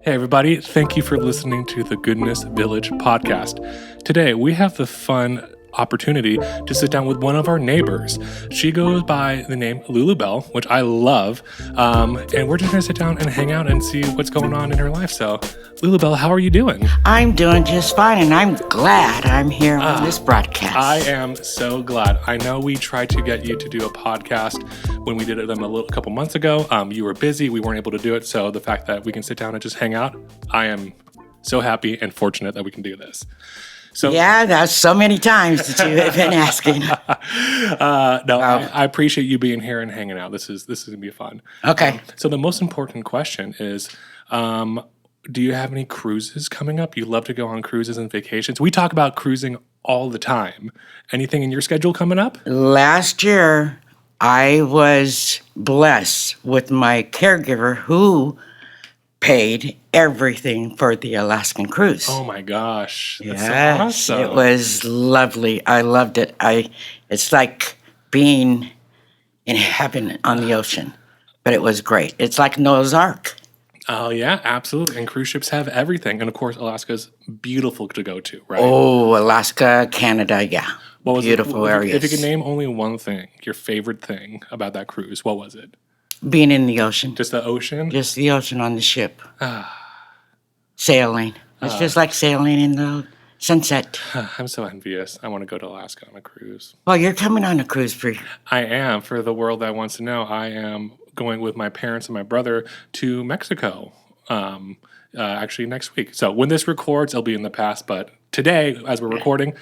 Hey, everybody. Thank you for listening to the Goodness Village podcast. Today, we have the fun opportunity to sit down with one of our neighbors. She goes by the name LuluBell, which I love. And we're just going to sit down and hang out and see what's going on in her life. So, LuluBell, how are you doing? I'm doing just fine, and I'm glad I'm here on this broadcast. I am so glad. I know we tried to get you to do a podcast when we did them a couple months ago. You were busy. We weren't able to do it. So the fact that we can sit down and just hang out, I am so happy and fortunate that we can do this. So yeah, that's so many times that you have been asking. I appreciate you being here and hanging out. This is going to be fun. Okay. So the most important question is, do you have any cruises coming up? You love to go on cruises and vacations. We talk about cruising all the time. Anything in your schedule coming up? Last year, I was blessed with my caregiver who paid everything for the Alaskan cruise. Oh my gosh. That's Yes, so awesome. it was lovely. I loved it. It's like being in heaven on the ocean, but it was great. It's like Noah's Ark. Oh, yeah, absolutely. And cruise ships have everything. And of course, Alaska's beautiful to go to, right? Oh, Alaska, Canada, yeah. What was Beautiful areas. If you could name only one thing, your favorite thing about that cruise, what was it? Being in the ocean. Just the ocean? Just the ocean on the ship. Sailing. It's just like sailing in the sunset. I'm so envious. I want to go to Alaska on a cruise. Well, you're coming on a cruise for... I am. For the world that wants to know, I am going with my parents and my brother to Mexico actually next week. So when this records, it'll be in the past. But today, as we're recording,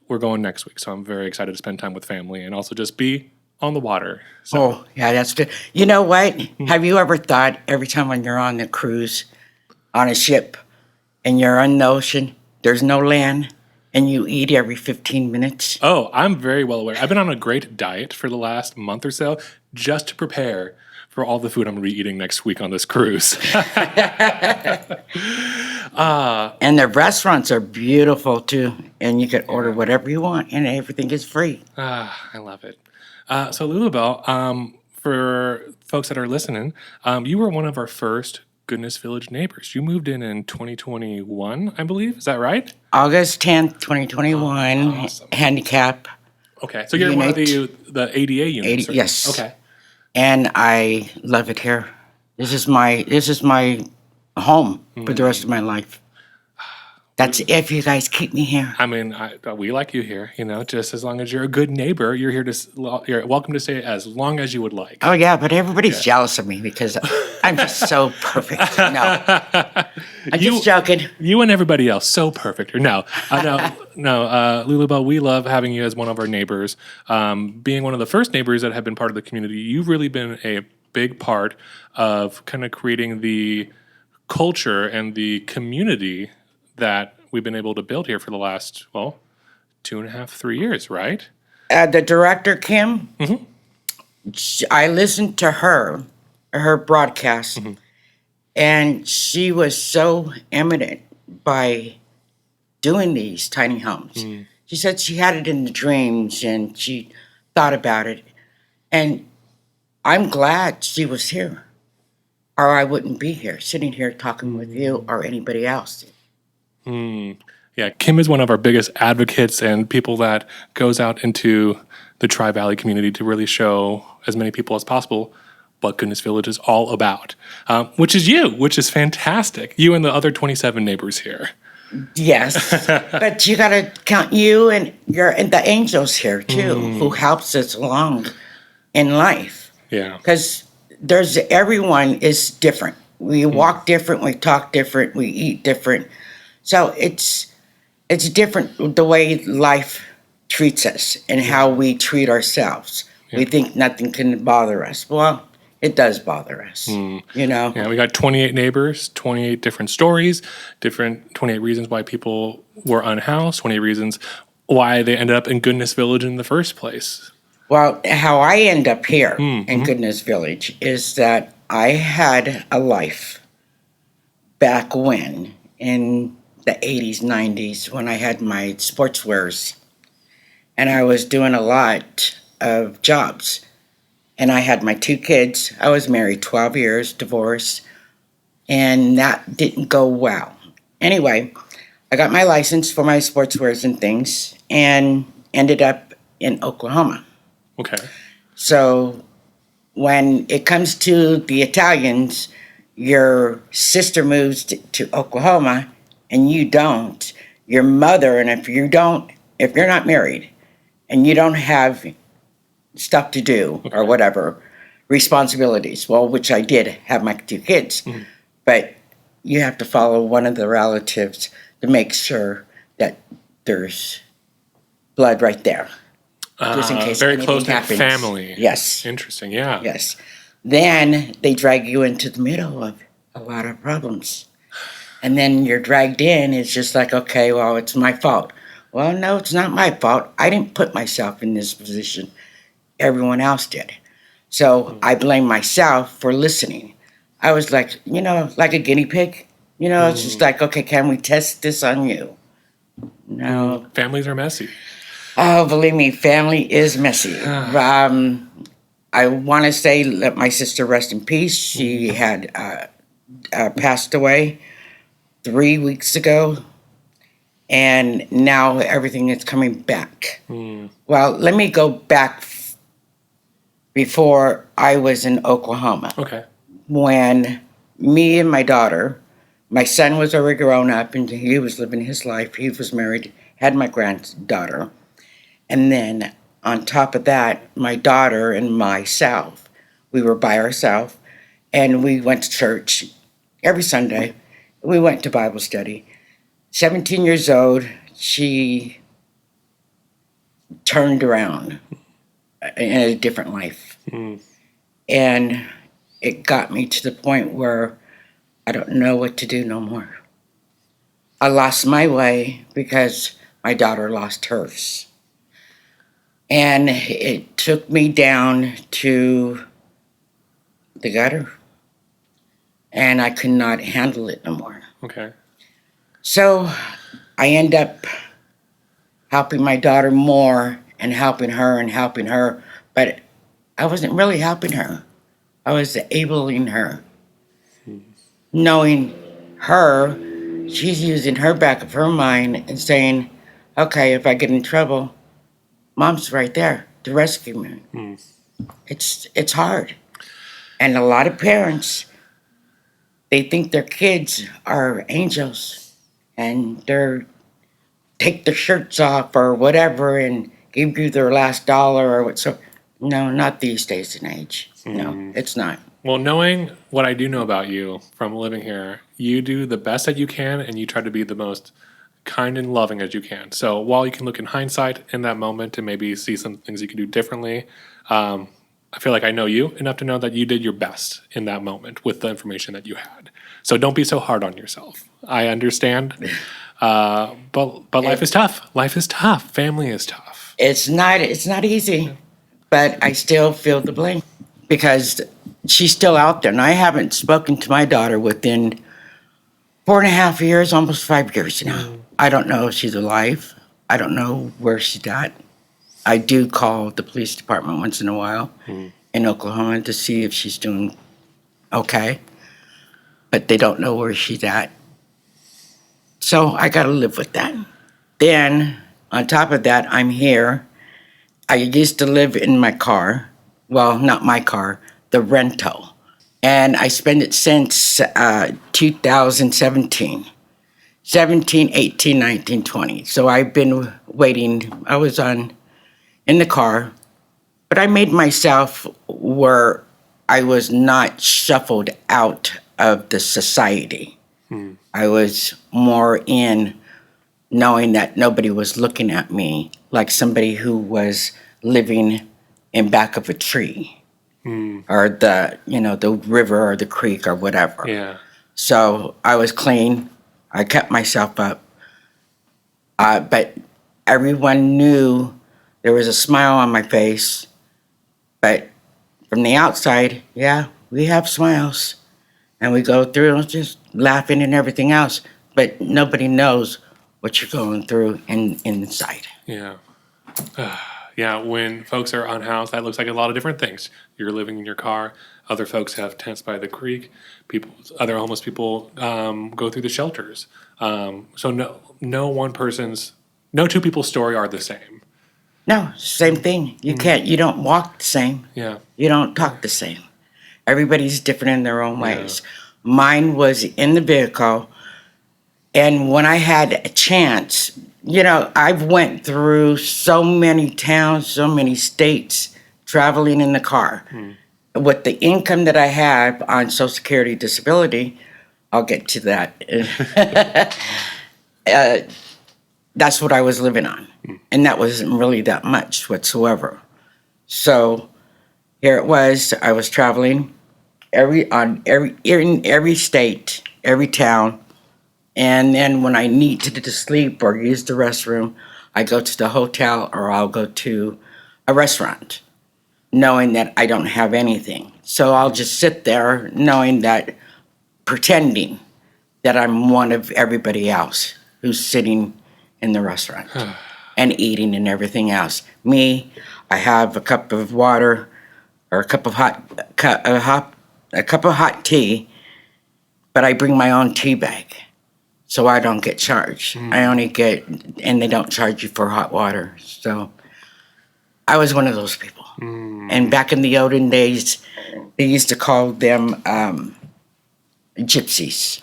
we're going next week. So I'm very excited to spend time with family and also just be on the water. So. Oh, yeah, that's good. You know what? Have you ever thought every time when you're on the cruise, on a ship, and you're on the ocean, there's no land, and you eat every 15 minutes? Oh, I'm very well aware. I've been on a great diet for the last month or so just to prepare for all the food I'm going to be eating next week on this cruise. And the restaurants are beautiful, too, and you can order whatever you want, and everything is free. I love it. So, LuluBell, for folks that are listening, you were one of our first Goodness Village neighbors. You moved in 2021, I believe. Is that right? August 10th, 2021, awesome. Handicap. Okay, so you're one of the ADA units. Yes. Okay. And I love it here. This is my home for the rest of my life. That's if you guys keep me here. I mean, we like you here. You know, just as long as you're a good neighbor, you're here you're welcome to stay as long as you would like. Oh yeah, but everybody's jealous of me because I'm just so perfect. No, I'm just joking. You and everybody else, so perfect. No, LuluBell, we love having you as one of our neighbors. Being one of the first neighbors that have been part of the community, you've really been a big part of kind of creating the culture and the community that we've been able to build here for the last, 2.5, 3 years, right? The director, Kim, I listened to her broadcast, and she was so eminent by doing these tiny homes. She said she had it in the dreams, and she thought about it. And I'm glad she was here, or I wouldn't be here, sitting here talking with you or anybody else. Yeah, Kim is one of our biggest advocates and people that goes out into the Tri-Valley community to really show as many people as possible what Goodness Village is all about, which is fantastic. You and the other 27 neighbors here. Yes, but you got to count you and the angels here too, who helps us along in life. Yeah, because everyone is different. We walk different, we talk different, we eat different. So it's different the way life treats us and how we treat ourselves. Yeah. We think nothing can bother us. Well, it does bother us, you know? Yeah, we got 28 neighbors, 28 different stories, 28 reasons why people were unhoused, 28 reasons why they ended up in Goodness Village in the first place. Well, how I end up here in Goodness Village is that I had a life back when, in the 80s, 90s, when I had my sportswears. And I was doing a lot of jobs. And I had my 2 kids. I was married 12 years, divorced. and that didn't go well. Anyway, I got my license for my sportswears and things and ended up in Oklahoma. Okay. So when it comes to the Italians, your sister moves to Oklahoma and you don't. Your mother, and if you're not married and you don't have stuff to do or whatever, responsibilities, well, which I did have my 2 kids, but you have to follow one of the relatives to make sure that there's blood right there. Just in case very anything close to happens. family. Yes. Interesting. Yeah. Yes. Then they drag you into the middle of a lot of problems. And then you're dragged in. It's just like, okay, well, it's my fault. Well, no, it's not my fault. I didn't put myself in this position. Everyone else did. So I blame myself for listening. I was like, like a guinea pig. It's just like, okay, can we test this on you? No. Families are messy. Oh, believe me, family is messy. I want to say, let my sister rest in peace. She had passed away 3 weeks ago, and now everything is coming back. Well, let me go back before I was in Oklahoma. Okay. When me and my son was already grown up, and he was living his life. He was married, had my granddaughter. And then on top of that, my daughter and myself, we were by ourselves, and we went to church every Sunday. We went to Bible study. 17 years old, she turned around in a different life. And it got me to the point where I don't know what to do no more. I lost my way because my daughter lost hers. And it took me down to the gutter. And I could not handle it no more. Okay. So I end up helping my daughter more and helping her. But I wasn't really helping her. I was enabling her. Knowing her, she's using her back of her mind and saying, okay, if I get in trouble, Mom's right there to rescue me. It's hard. And a lot of parents, they think their kids are angels and they're take their shirts off or whatever and give you their last dollar or what. So, no, not these days and age. No, it's not. Well, knowing what I do know about you from living here, you do the best that you can and you try to be the most kind and loving as you can. So while you can look in hindsight in that moment and maybe see some things you can do differently, I feel like I know you enough to know that you did your best in that moment with the information that you had. So don't be so hard on yourself. I understand, but life is tough. Life is tough. Family is tough. It's not easy, but I still feel the blame because she's still out there, and I haven't spoken to my daughter within 4.5 years, almost 5 years now. I don't know if she's alive. I don't know where she's at. I do call the police department once in a while in Oklahoma to see if she's doing okay, but they don't know where she's at. So I got to live with that. Then, on top of that, I'm here. I used to live in my car. Well, not my car, the rental. And I spent it since 2017. 17, 18, 19, 20. So I've been waiting. I was in the car, but I made myself where I was not shuffled out of the society. I was more in knowing that nobody was looking at me like somebody who was living in back of a tree or the river or the creek or whatever. Yeah. So I was clean. I kept myself up. But everyone knew there was a smile on my face. But from the outside, yeah, we have smiles. And we go through just laughing and everything else. But nobody knows what you're going through inside. Yeah. Yeah, when folks are unhoused, that looks like a lot of different things. You're living in your car. Other folks have tents by the creek. Other homeless people go through the shelters. So no two people's story are the same. No, same thing. You don't walk the same. Yeah. You don't talk the same. Everybody's different in their own ways. Yeah. Mine was in the vehicle, and when I had a chance, I've went through so many towns, so many states, traveling in the car. With the income that I have on Social Security disability, I'll get to that. That's what I was living on, and that wasn't really that much whatsoever. So here it was. I was traveling in every state, every town, and then when I needed to sleep or use the restroom, I go to the hotel or I'll go to a restaurant, knowing that I don't have anything. So I'll just sit there, pretending that I'm one of everybody else who's sitting in the restaurant and eating and everything else. Me, I have a cup of water or a cup of hot tea, but I bring my own tea bag, so I don't get charged. I only get, and they don't charge you for hot water. So I was one of those people. And back in the olden days, they used to call them gypsies.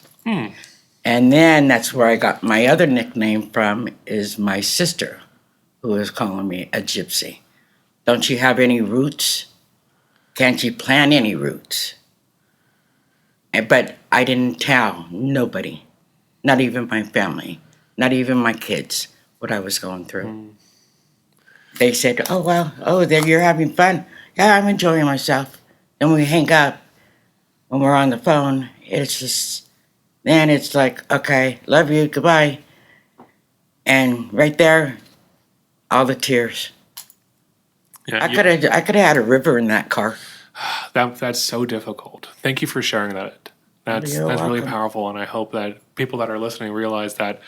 And then that's where I got my other nickname from, is my sister, who was calling me a gypsy. Don't you have any roots? Can't you plant any roots? But I didn't tell nobody, not even my family, not even my kids, what I was going through. They said, oh, well, then you're having fun. Yeah, I'm enjoying myself. Then we hang up when we're on the phone. Then it's like, okay, love you, goodbye. And right there, all the tears. Yeah, I could have had a river in that car. That's so difficult. Thank you for sharing that. That's really welcome. powerful, and I hope that people that are listening realize that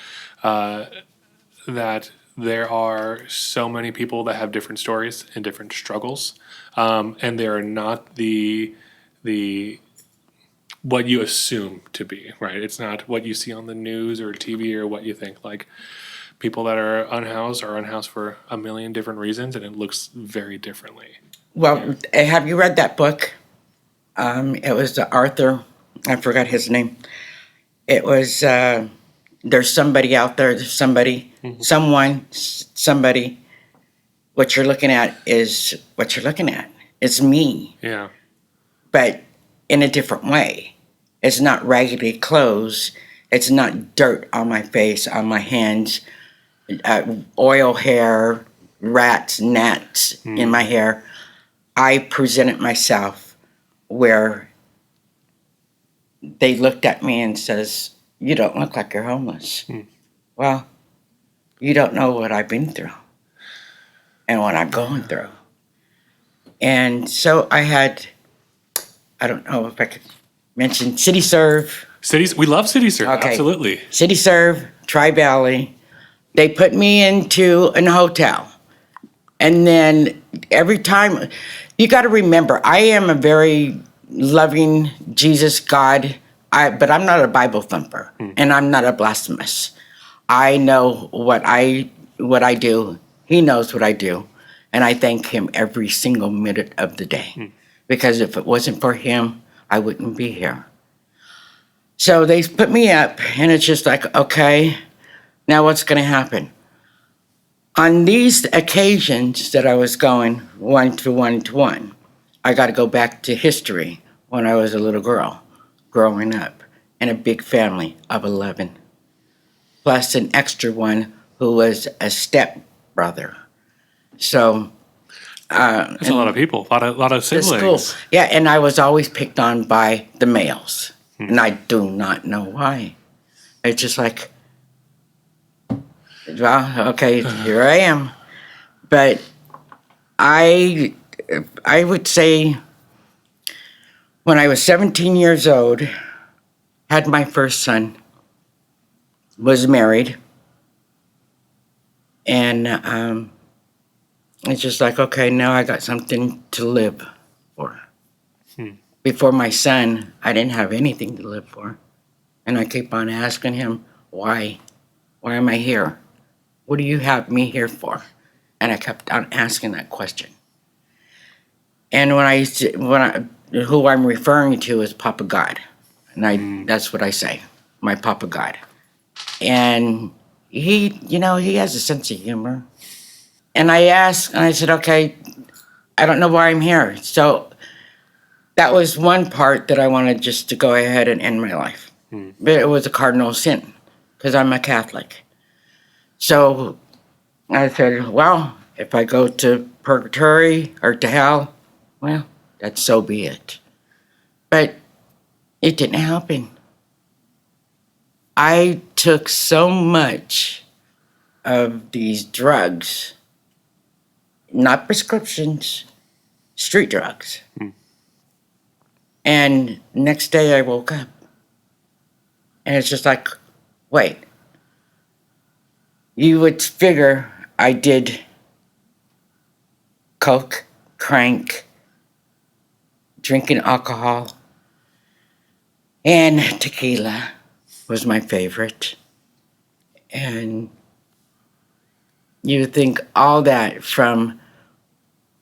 that there are so many people that have different stories and different struggles, and they are not the what you assume to be, right? It's not what you see on the news or TV or what you think. Like, people that are unhoused for a million different reasons, and it looks very differently. Well, have you read that book? It was Arthur, I forgot his name. It was, there's somebody out there, somebody. What you're looking at is what you're looking at. It's me. Yeah. But in a different way. It's not raggedy clothes. It's not dirt on my face, on my hands, oil hair, rats, gnats in my hair. I presented myself where they looked at me and says, you don't look like you're homeless. Well, you don't know what I've been through and what I'm going through. And so I don't know if I could mention City Serve. We love City Serve, Okay. absolutely. City Serve, Tri-Valley. They put me into an hotel. And then every time, you got to remember, I am a very loving Jesus God, but I'm not a Bible thumper, and I'm not a blasphemous. I know what I do. He knows what I do, and I thank him every single minute of the day. Because if it wasn't for him, I wouldn't be here. So they put me up, and it's just like, okay, now what's going to happen? On these occasions that I was going one to one, I got to go back to history when I was a little girl, growing up in a big family of 11, plus an extra one who was a stepbrother. So That's a lot of people, a lot of the siblings. school, yeah, and I was always picked on by the males, and I do not know why. It's just like, well, okay, here I am. But I would say when I was 17 years old, had my first son, was married, and It's just like, okay, now I got something to live for. Before my son, I didn't have anything to live for. And I keep on asking him, why? Why am I here? What do you have me here for? And I kept on asking that question. And who I'm referring to is Papa God. And that's what I say, my Papa God. And he has a sense of humor. And I said, okay, I don't know why I'm here. So that was one part that I wanted just to go ahead and end my life. But it was a cardinal sin because I'm a Catholic. So I said, well, if I go to purgatory or to hell, well, that's so be it. But it didn't happen. I took so much of these drugs, not prescriptions, street drugs. And next day I woke up. And it's just like, wait, you would figure I did coke, crank, drinking alcohol, and tequila was my favorite. And you would think all that from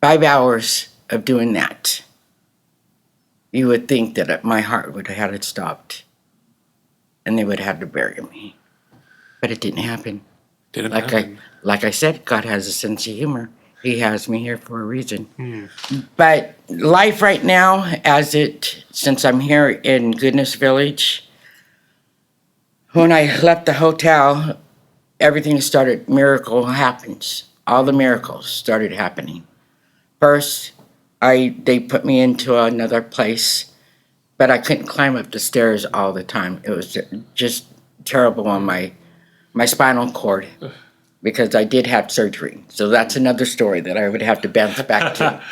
5 hours of doing that, you would think that my heart would have had it stopped and they would have to bury me. But it didn't happen. Didn't happen. Like I said, God has a sense of humor. He has me here for a reason. But life right now, since I'm here in Goodness Village, when I left the hotel, everything started, miracle happens. All the miracles started happening. First, they put me into another place, but I couldn't climb up the stairs all the time. It was just terrible on my spinal cord because I did have surgery. So that's another story that I would have to bounce back to.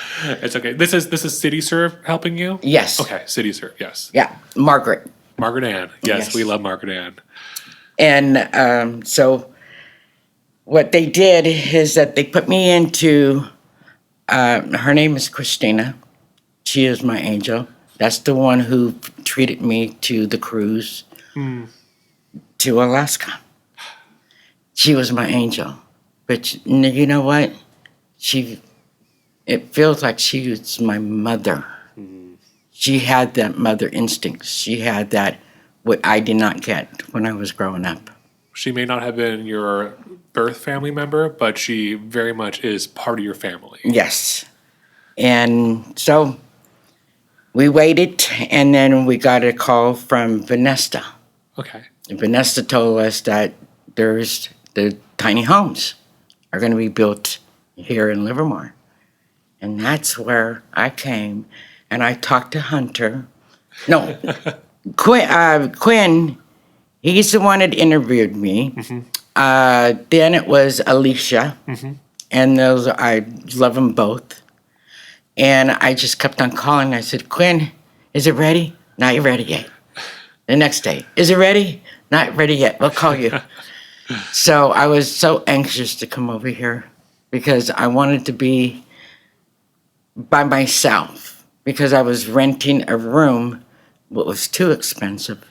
It's okay. This is CityServe helping you? Yes. Okay, CityServe, yes. Yeah, Margaret. Margaret Ann. Yes, Yes. we love Margaret Ann. And so what they did is that they put me into, her name is Christina. She is my angel. That's the one who treated me to the cruise to Alaska. She was my angel. But you know what? It feels like she was my mother. She had that mother instinct. She had that, what I did not get when I was growing up. She may not have been your birth family member, but she very much is part of your family. Yes. And so we waited, and then we got a call from Vanessa. Okay. And Vanessa told us that there's the tiny homes are going to be built here in Livermore. And that's where I came, and I talked to Hunter. No, Quinn, he's the one that interviewed me. Then it was Alicia, and I love them both. And I just kept on calling. I said, Quinn, is it ready? Not ready yet. The next day, is it ready? Not ready yet. We'll call you. So I was so anxious to come over here because I wanted to be by myself because I was renting a room, but it was too expensive.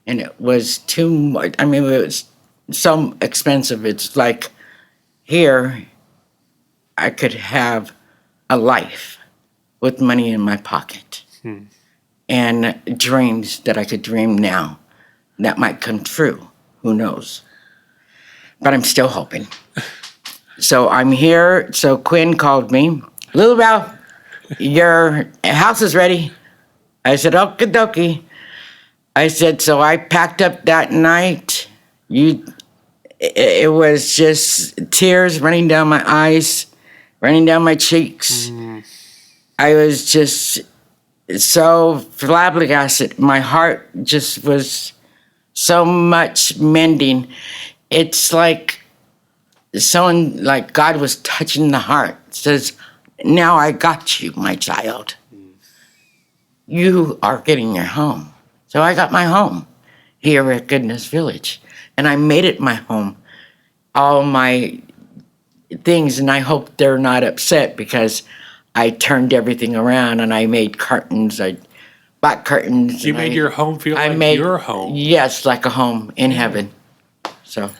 And it was too much. I mean, it was so expensive. It's like here, I could have a life with money in my pocket and dreams that I could dream now that might come true. Who knows? But I'm still hoping. So I'm here. So Quinn called me. LuluBell, your house is ready. I said, okie dokie. I said, so I packed up that night. It was just tears running down my eyes, running down my cheeks. I was just so flabbergasted. My heart just was so much mending. It's like someone, like God was touching the heart. Says, now I got you, my child. You are getting your home. So I got my home here at Goodness Village. And I made it my home. All my things, and I hope they're not upset because I turned everything around and I made curtains. I bought curtains. You and made I, your home feel I like made, your home. Yes, like a home in heaven. So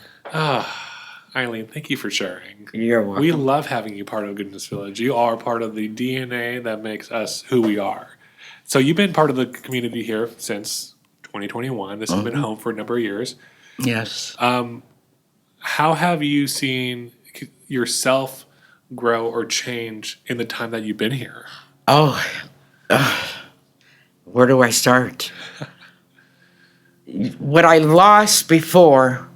Eileen, thank you for sharing. you're welcome. We love having you part of Goodness Village. You are part of the DNA that makes us who we are. So you've been part of the community here since 2021. This has been home for a number of years. Yes. How have you seen yourself grow or change in the time that you've been here? Oh, where do I start? What I lost before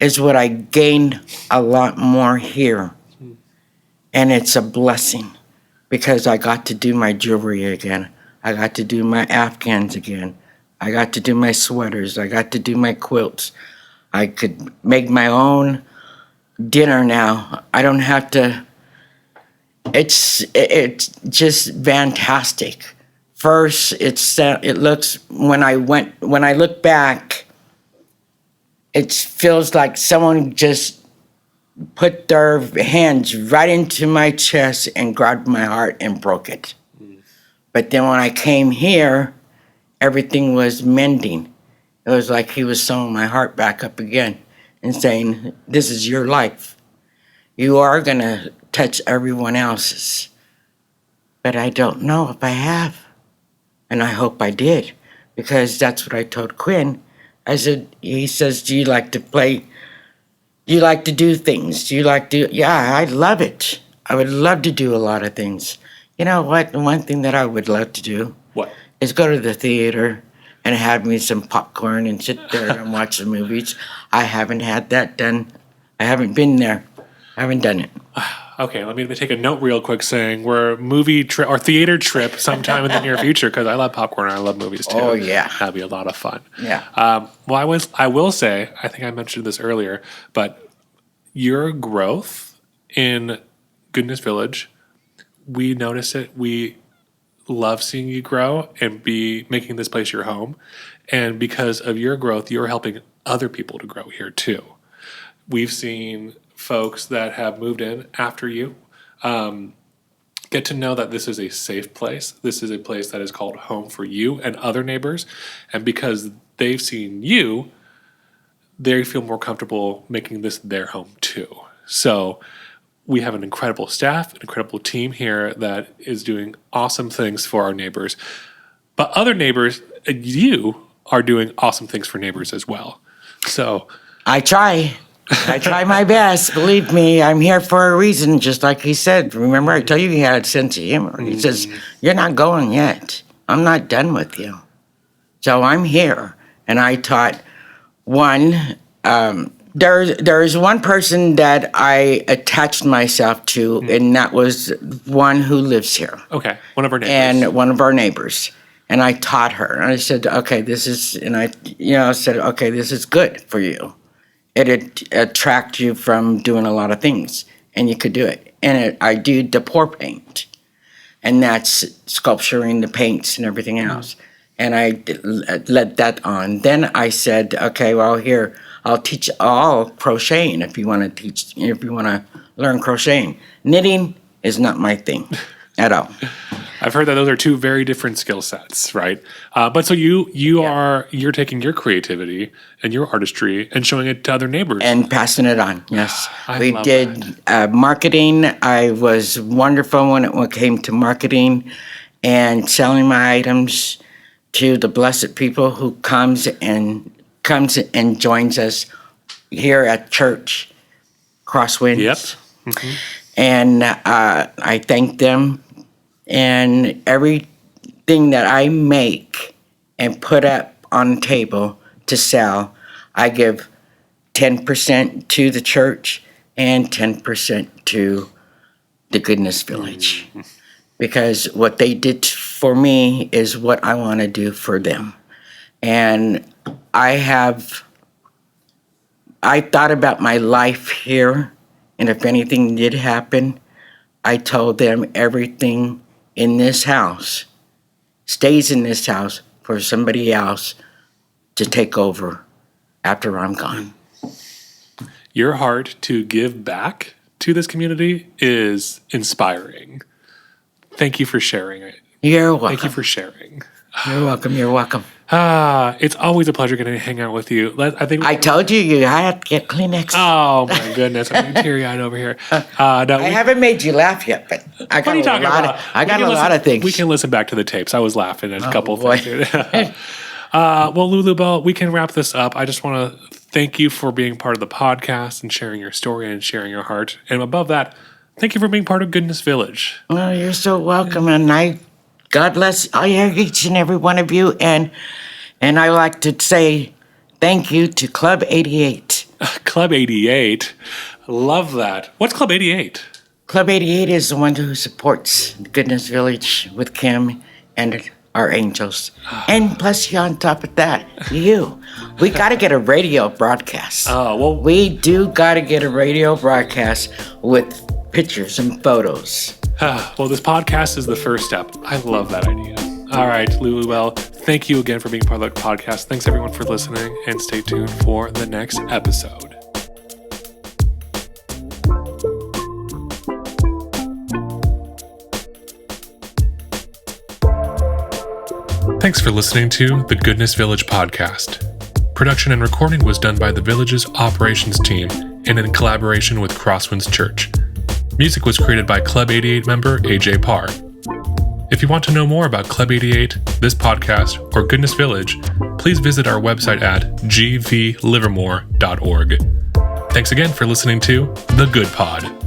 is what I gained a lot more here. And it's a blessing because I got to do my jewelry again. I got to do my Afghans again. I got to do my sweaters. I got to do my quilts. I could make my own dinner now. I don't have to. It's just fantastic. First, it looks when I look back, it feels like someone just put their hands right into my chest and grabbed my heart and broke it. But then when I came here, everything was mending. It was like he was sewing my heart back up again and saying, this is your life. You are going to touch everyone else's. But I don't know if I have. And I hope I did, because that's what I told Quinn. He says, do you like to play? Do you like to do things? Do you like to? Yeah, I love it. I would love to do a lot of things. You know what? The one thing that I would love to do What? is go to the theater and have me some popcorn and sit there and watch the movies. I haven't had that done. I haven't been there. I haven't done it. Okay, let me take a note real quick saying we're movie trip or theater trip sometime in the near future because I love popcorn and I love movies too. Oh, yeah. That'd be a lot of fun. Yeah. Well, I will say, I think I mentioned this earlier, but your growth in Goodness Village, we notice it. We love seeing you grow and be making this place your home. And because of your growth, you're helping other people to grow here too. We've seen folks that have moved in after you get to know that this is a safe place. This is a place that is called home for you and other neighbors. And because they've seen you, they feel more comfortable making this their home too. So we have an incredible staff, an incredible team here that is doing awesome things for our neighbors. But other neighbors, you are doing awesome things for neighbors as well. So I try my best. Believe me, I'm here for a reason, just like he said. Remember, I told you he had a sense of humor. He says, you're not going yet. I'm not done with you. So I'm here. And I taught one, there's one person that I attached myself to, and that was one who lives here. okay, one of our neighbors. And one of our neighbors. And I taught her. And I said, okay, this is good for you. It attract you from doing a lot of things, and you could do it. And I do the pour paint, and that's sculpturing the paints and everything else. And I led that on. Then I said, okay, well, here, I'll teach all crocheting if you want to learn crocheting. Knitting is not my thing at all. I've heard that those are two very different skill sets, right? But so you're taking your creativity and your artistry and showing it to other neighbors and passing it on. Yes, I love did marketing. I was wonderful when it came to marketing and selling my items to the blessed people who comes and joins us here at church, Crosswinds. Yep. Mm-hmm. And I thank them. And everything that I make and put up on the table to sell, I give 10% to the church and 10% to the Goodness Village. Because what they did for me is what I want to do for them. And I thought about my life here, and if anything did happen, I told them everything in this house stays in this house for somebody else to take over after I'm gone. Your heart to give back to this community is inspiring. Thank you for sharing it. You're welcome. Thank you for sharing. You're welcome. You're welcome. It's always a pleasure getting to hang out with you. I told you had to get Kleenex. Oh my goodness, I'm teary-eyed over here. I haven't made you laugh yet, but I got a lot of things. We can listen back to the tapes. I was laughing at a couple of things. Well, LuluBell, we can wrap this up. I just want to thank you for being part of the podcast and sharing your story and sharing your heart. And above that, thank you for being part of Goodness Village. Well, you're so welcome, and God bless each and every one of you, and I like to say thank you to Club 88. Club 88? Love that. What's Club 88? Club 88 is the one who supports Goodness Village with Kim and our angels. And plus, on top of that, you. We got to get a radio broadcast. Oh, well. We do got to get a radio broadcast with pictures and photos. Well, this podcast is the first step. I love that idea. All right, LuluBell, thank you again for being part of the podcast. Thanks, everyone, for listening, and stay tuned for the next episode. Thanks for listening to the Goodness Village podcast. Production and recording was done by the Village's operations team and in collaboration with Crosswinds Church. Music was created by Club 88 member AJ Parr. If you want to know more about Club 88, this podcast, or Goodness Village, please visit our website at gvlivermore.org. Thanks again for listening to The Good Pod.